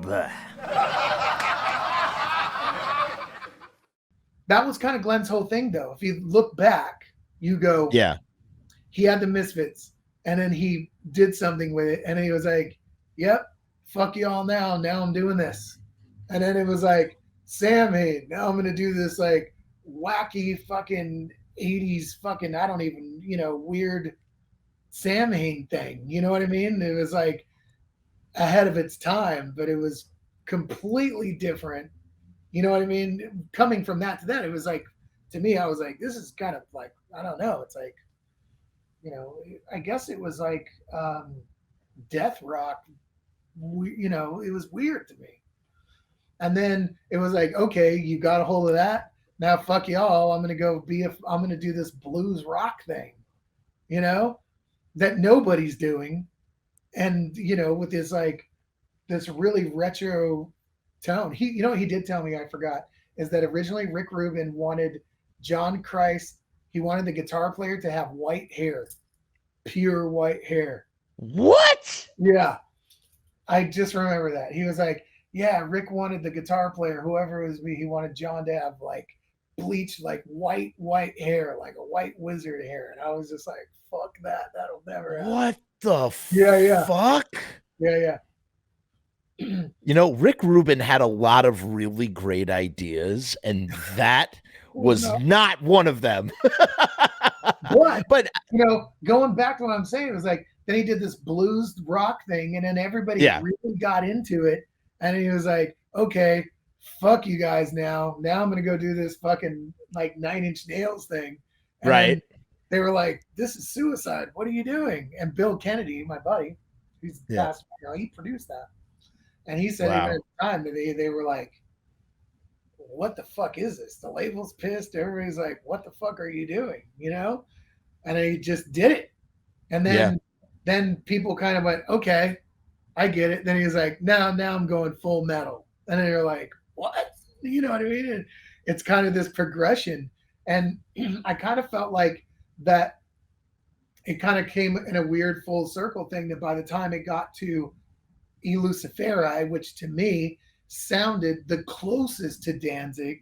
Bleh. That was kind of Glenn's whole thing, though. If you look back, you go, Yeah. He had the Misfits, and then he did something with it, and he was like, yep, fuck y'all now. Now I'm doing this. And then it was like, Samhain, now I'm going to do this, like, wacky fucking 80s fucking, I don't even, weird Samhain thing. You know what I mean? It was like ahead of its time, but it was completely different. You know what I mean? Coming from that to that, it was like, to me, I was like, this is kind of like, I don't know. It's like, I guess it was like death rock. It was weird to me. And then it was like, okay, you got a hold of that. Now, fuck y'all. I'm going to do this blues rock thing, that nobody's doing. And, with this, like, this really retro tone. What he did tell me, I forgot, is that originally Rick Rubin wanted John Christ, he wanted the guitar player to have white hair, pure white hair. What? Yeah. I just remember that. He was like, yeah, Rick wanted the guitar player, whoever it was, he wanted John to have like bleached, like white hair, like a white wizard hair. And I was just like, fuck that. That'll never happen. What the Yeah. fuck? Yeah. Rick Rubin had a lot of really great ideas, and that was not one of them. But going back to what I'm saying, it was like, then he did this blues rock thing, and then everybody really got into it. And he was like, okay, fuck you guys now. Now I'm going to go do this fucking like 9 Inch Nails thing. And right. They were like, this is suicide. What are you doing? And Bill Kennedy, my buddy, who's passed, he produced that. And he said even at the time that they were like, what the fuck is this? The label's pissed. Everybody's like, what the fuck are you doing? And he just did it. And then people kind of went, okay, I get it. Then he was like, now I'm going full metal. And then you're like, what? You know what I mean? And it's kind of this progression. And I kind of felt like that it kind of came in a weird full circle thing that by the time it got to E Luciferi, which to me sounded the closest to Danzig,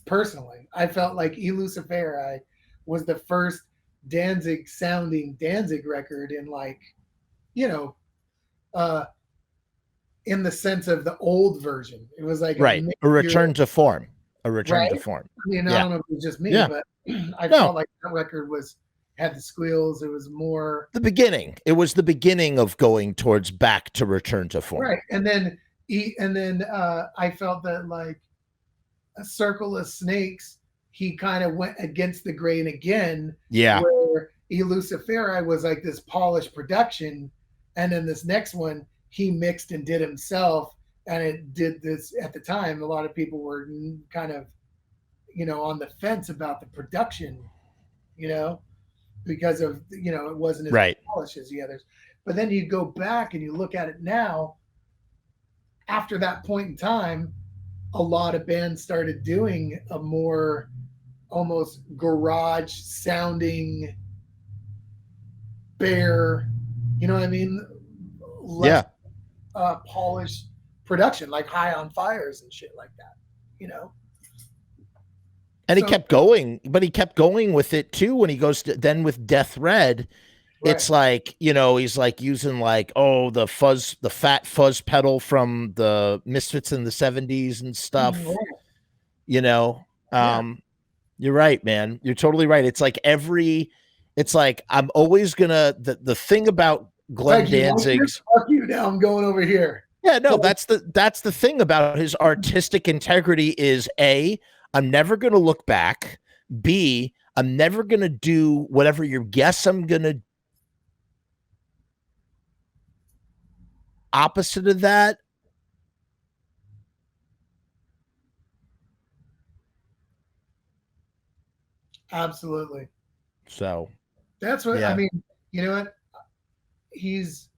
personally. I felt like E Luciferi was the first Danzig sounding Danzig record in like, in the sense of the old version. It was like a return to form. A return to form. I mean, I don't know if it was just me, but I felt like that record had the squeals. It was more the beginning. It was the beginning of going towards back to return to form. Right. And then I felt that like A Circle of Snakes, he kind of went against the grain again. Yeah. Where E Luciferi was like this polished production. And then this next one, he mixed and did himself. And it did this at the time. A lot of people were kind of, on the fence about the production, because of, it wasn't as polished as the others. But then you go back and you look at it now, after that point in time, a lot of bands started doing a more almost garage sounding, bare, you know what I mean? Less, polished production, like High on Fires and shit like that, And he kept going, but he kept going with it too. When he goes to, then with Death Red, it's like, he's like using like, the fat fuzz pedal from the Misfits in the 70s and stuff. You're right, man. You're totally right. It's like I'm always gonna, the thing about Glenn Danzig's, fuck you, now I'm going over here. Yeah, no, that's the thing about his artistic integrity is A, I'm never going to look back. B, I'm never going to do whatever you guess I'm going to. Opposite of that. Absolutely. So that's what I mean. You know what? He's